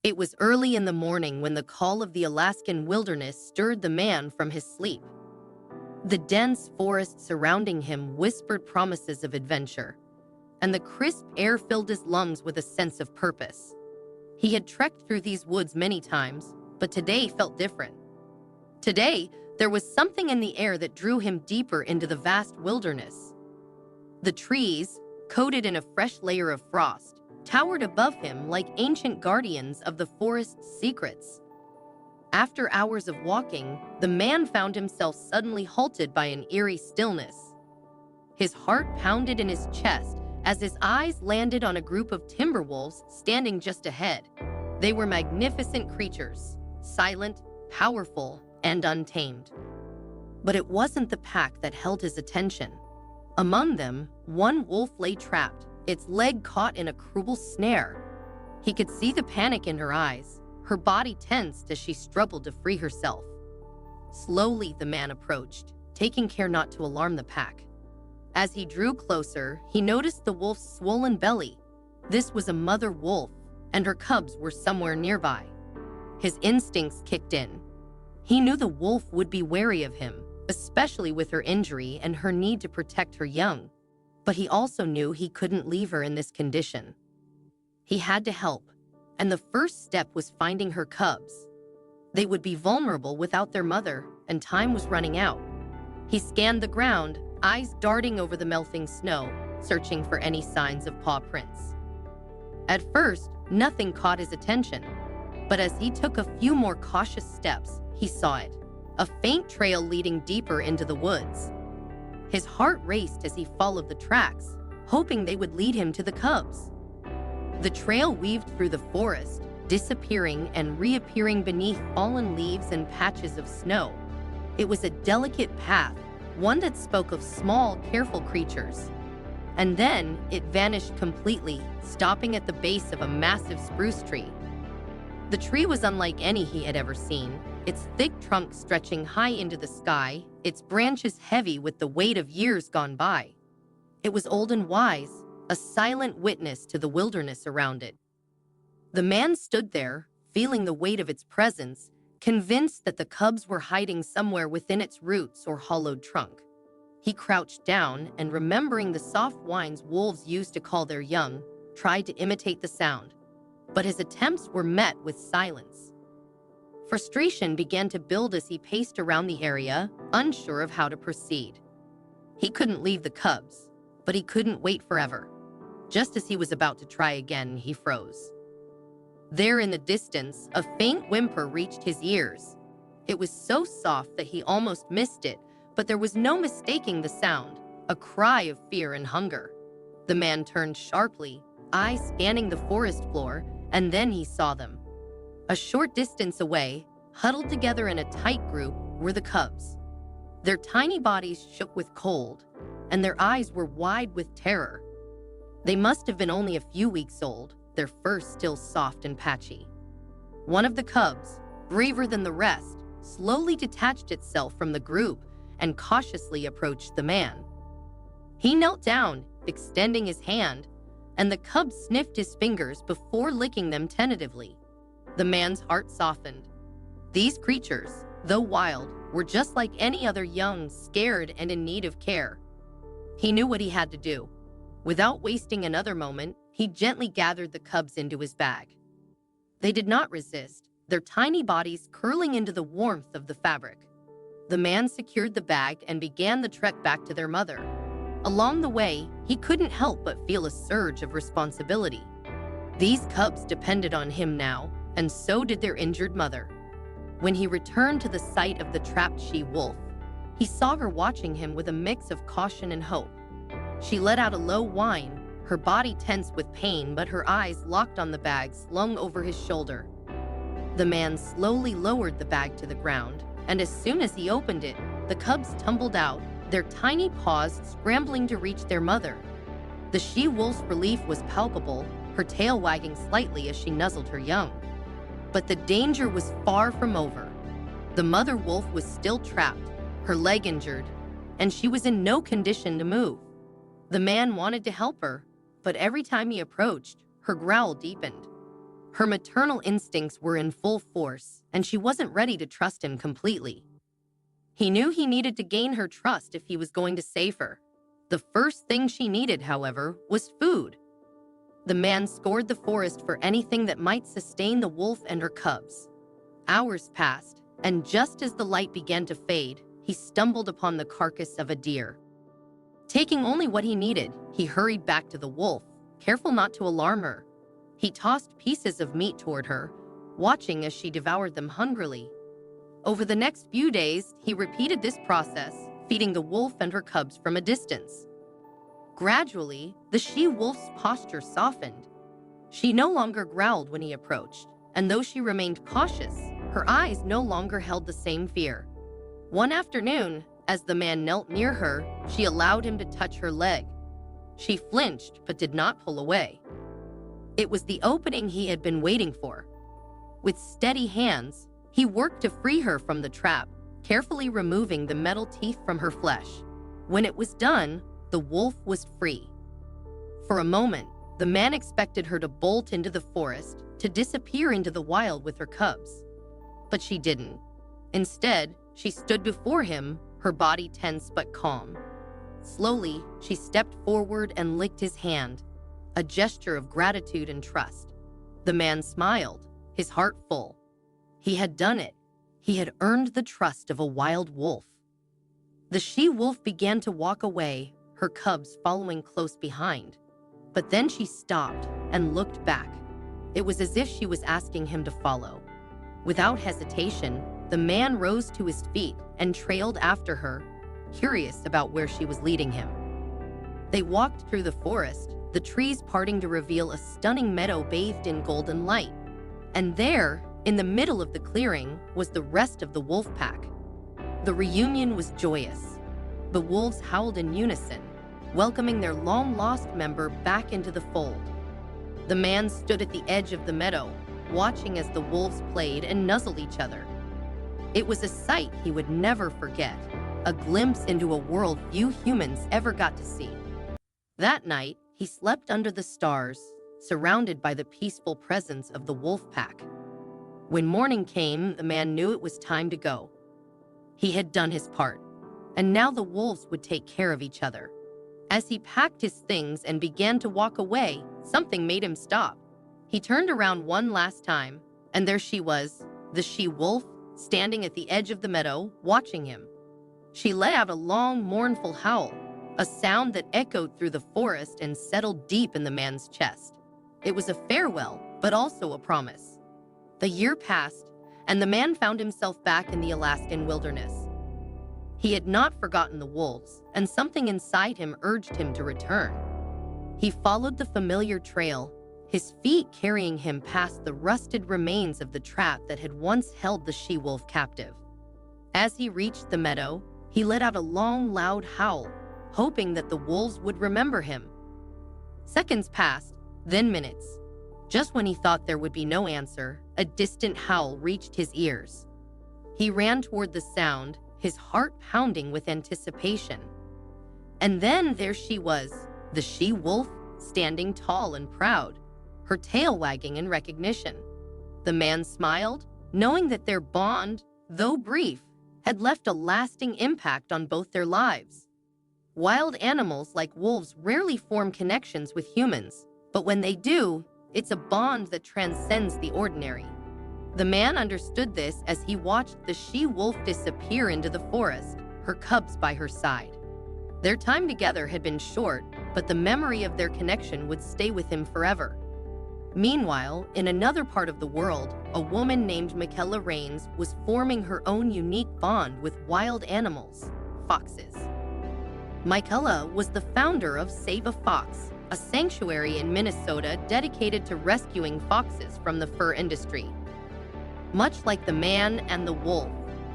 It was early in the morning when the call of the Alaskan wilderness stirred the man from his sleep. The dense forest surrounding him whispered promises of adventure, and the crisp air filled his lungs with a sense of purpose. He had trekked through these woods many times, but today felt different. Today, there was something in the air that drew him deeper into the vast wilderness. The trees, coated in a fresh layer of frost, towered above him like ancient guardians of the forest's secrets. After hours of walking, the man found himself suddenly halted by an eerie stillness. His heart pounded in his chest as his eyes landed on a group of timber wolves standing just ahead. They were magnificent creatures, silent, powerful, and untamed. But it wasn't the pack that held his attention. Among them, one wolf lay trapped, its leg caught in a cruel snare. He could see the panic in her eyes, her body tensed as she struggled to free herself. Slowly, the man approached, taking care not to alarm the pack. As he drew closer, he noticed the wolf's swollen belly. This was a mother wolf, and her cubs were somewhere nearby. His instincts kicked in. He knew the wolf would be wary of him, especially with her injury and her need to protect her young. But he also knew he couldn't leave her in this condition. He had to help, and the first step was finding her cubs. They would be vulnerable without their mother, and time was running out. He scanned the ground, eyes darting over the melting snow, searching for any signs of paw prints. At first, nothing caught his attention, but as he took a few more cautious steps, he saw it, a faint trail leading deeper into the woods. His heart raced as he followed the tracks, hoping they would lead him to the cubs. The trail weaved through the forest, disappearing and reappearing beneath fallen leaves and patches of snow. It was a delicate path, one that spoke of small, careful creatures. And then it vanished completely, stopping at the base of a massive spruce tree. The tree was unlike any he had ever seen, its thick trunk stretching high into the sky, its branches heavy with the weight of years gone by. It was old and wise, a silent witness to the wilderness around it. The man stood there, feeling the weight of its presence, convinced that the cubs were hiding somewhere within its roots or hollowed trunk. He crouched down and, remembering the soft whines wolves used to call their young, tried to imitate the sound. But his attempts were met with silence. Frustration began to build as he paced around the area, unsure of how to proceed. He couldn't leave the cubs, but he couldn't wait forever. Just as he was about to try again, he froze. There in the distance, a faint whimper reached his ears. It was so soft that he almost missed it, but there was no mistaking the sound, a cry of fear and hunger. The man turned sharply, eyes scanning the forest floor, and then he saw them. A short distance away, huddled together in a tight group, were the cubs. Their tiny bodies shook with cold, and their eyes were wide with terror. They must have been only a few weeks old, their fur still soft and patchy. One of the cubs, braver than the rest, slowly detached itself from the group and cautiously approached the man. He knelt down, extending his hand, and the cub sniffed his fingers before licking them tentatively. The man's heart softened. These creatures, though wild, were just like any other young, scared, and in need of care. He knew what he had to do. Without wasting another moment, he gently gathered the cubs into his bag. They did not resist, their tiny bodies curling into the warmth of the fabric. The man secured the bag and began the trek back to their mother. Along the way, he couldn't help but feel a surge of responsibility. These cubs depended on him now, and so did their injured mother. When he returned to the site of the trapped she-wolf, he saw her watching him with a mix of caution and hope. She let out a low whine, her body tense with pain, but her eyes locked on the bag slung over his shoulder. The man slowly lowered the bag to the ground, and as soon as he opened it, the cubs tumbled out, their tiny paws scrambling to reach their mother. The she-wolf's relief was palpable, her tail wagging slightly as she nuzzled her young. But the danger was far from over. The mother wolf was still trapped, her leg injured, and she was in no condition to move. The man wanted to help her, but every time he approached, her growl deepened. Her maternal instincts were in full force, and she wasn't ready to trust him completely. He knew he needed to gain her trust if he was going to save her. The first thing she needed, however, was food. The man scoured the forest for anything that might sustain the wolf and her cubs. Hours passed, and just as the light began to fade, he stumbled upon the carcass of a deer. Taking only what he needed, he hurried back to the wolf, careful not to alarm her. He tossed pieces of meat toward her, watching as she devoured them hungrily. Over the next few days, he repeated this process, feeding the wolf and her cubs from a distance. Gradually, the she-wolf's posture softened. She no longer growled when he approached, and though she remained cautious, her eyes no longer held the same fear. One afternoon, as the man knelt near her, she allowed him to touch her leg. She flinched but did not pull away. It was the opening he had been waiting for. With steady hands, he worked to free her from the trap, carefully removing the metal teeth from her flesh. When it was done, the wolf was free. For a moment, the man expected her to bolt into the forest, to disappear into the wild with her cubs. But she didn't. Instead, she stood before him, her body tense but calm. Slowly, she stepped forward and licked his hand, a gesture of gratitude and trust. The man smiled, his heart full. He had done it. He had earned the trust of a wild wolf. The she-wolf began to walk away, her cubs following close behind. But then she stopped and looked back. It was as if she was asking him to follow. Without hesitation, the man rose to his feet and trailed after her, curious about where she was leading him. They walked through the forest, the trees parting to reveal a stunning meadow bathed in golden light. And there, in the middle of the clearing, was the rest of the wolf pack. The reunion was joyous. The wolves howled in unison, welcoming their long-lost member back into the fold. The man stood at the edge of the meadow, watching as the wolves played and nuzzled each other. It was a sight he would never forget, a glimpse into a world few humans ever got to see. That night, he slept under the stars, surrounded by the peaceful presence of the wolf pack. When morning came, the man knew it was time to go. He had done his part, and now the wolves would take care of each other. As he packed his things and began to walk away, something made him stop. He turned around one last time, and there she was, the she-wolf, standing at the edge of the meadow, watching him. She let out a long, mournful howl, a sound that echoed through the forest and settled deep in the man's chest. It was a farewell, but also a promise. The year passed, and the man found himself back in the Alaskan wilderness. He had not forgotten the wolves, and something inside him urged him to return. He followed the familiar trail, his feet carrying him past the rusted remains of the trap that had once held the she-wolf captive. As he reached the meadow, he let out a long, loud howl, hoping that the wolves would remember him. Seconds passed, then minutes. Just when he thought there would be no answer, a distant howl reached his ears. He ran toward the sound, his heart pounding with anticipation. And then there she was, the she-wolf, standing tall and proud, her tail wagging in recognition. The man smiled, knowing that their bond, though brief, had left a lasting impact on both their lives. Wild animals like wolves rarely form connections with humans, but when they do, it's a bond that transcends the ordinary. The man understood this as he watched the she-wolf disappear into the forest, her cubs by her side. Their time together had been short, but the memory of their connection would stay with him forever. Meanwhile, in another part of the world, a woman named Michaela Rains was forming her own unique bond with wild animals, foxes. Michaela was the founder of Save a Fox, a sanctuary in Minnesota dedicated to rescuing foxes from the fur industry. Much like the man and the wolf,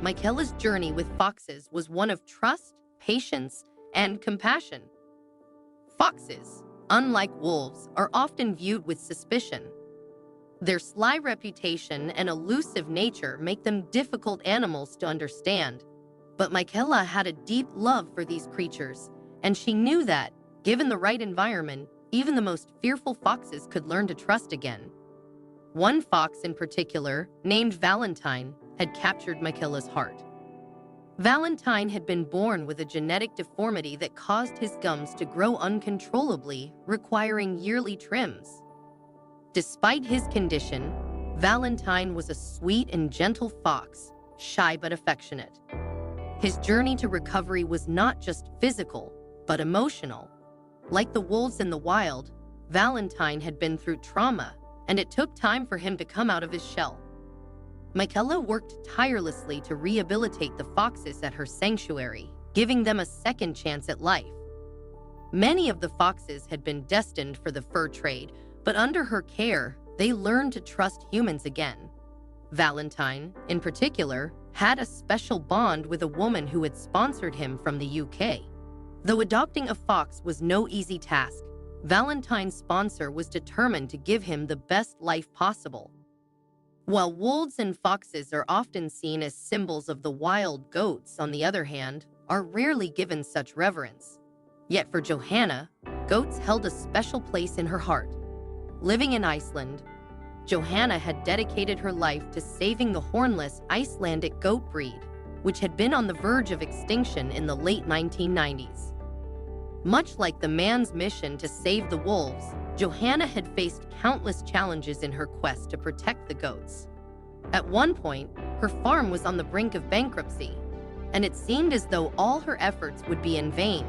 Michaela's journey with foxes was one of trust, patience, and compassion. Foxes, unlike wolves, are often viewed with suspicion. Their sly reputation and elusive nature make them difficult animals to understand. But Michaela had a deep love for these creatures, and she knew that, given the right environment, even the most fearful foxes could learn to trust again. One fox in particular, named Valentine, had captured Michaela's heart. Valentine had been born with a genetic deformity that caused his gums to grow uncontrollably, requiring yearly trims. Despite his condition, Valentine was a sweet and gentle fox, shy but affectionate. His journey to recovery was not just physical, but emotional. Like the wolves in the wild, Valentine had been through trauma, and it took time for him to come out of his shell. Michaela worked tirelessly to rehabilitate the foxes at her sanctuary, giving them a second chance at life. Many of the foxes had been destined for the fur trade, but under her care, they learned to trust humans again. Valentine, in particular, had a special bond with a woman who had sponsored him from the UK. Though adopting a fox was no easy task, Valentine's sponsor was determined to give him the best life possible. While wolves and foxes are often seen as symbols of the wild, goats, on the other hand, are rarely given such reverence. Yet for Johanna, goats held a special place in her heart. Living in Iceland, Johanna had dedicated her life to saving the hornless Icelandic goat breed, which had been on the verge of extinction in the late 1990s. Much like the man's mission to save the wolves, Johanna had faced countless challenges in her quest to protect the goats. At one point, her farm was on the brink of bankruptcy, and it seemed as though all her efforts would be in vain.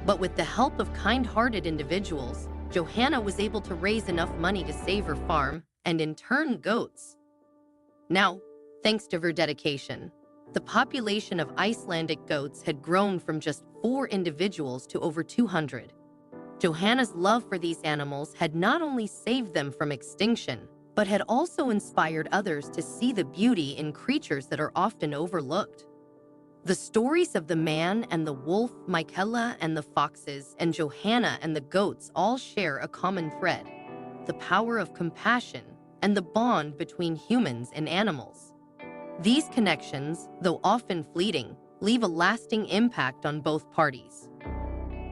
But with the help of kind-hearted individuals, Johanna was able to raise enough money to save her farm and, in turn, goats. Now, thanks to her dedication, the population of Icelandic goats had grown from just 4 individuals to over 200. Johanna's love for these animals had not only saved them from extinction, but had also inspired others to see the beauty in creatures that are often overlooked. The stories of the man and the wolf, Michaela and the foxes, and Johanna and the goats all share a common thread: the power of compassion and the bond between humans and animals. These connections, though often fleeting, leave a lasting impact on both parties.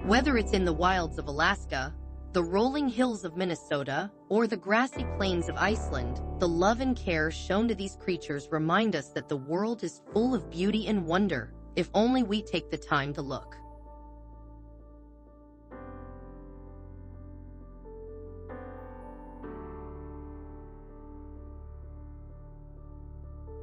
Whether it's in the wilds of Alaska, the rolling hills of Minnesota, or the grassy plains of Iceland, the love and care shown to these creatures remind us that the world is full of beauty and wonder, if only we take the time to look.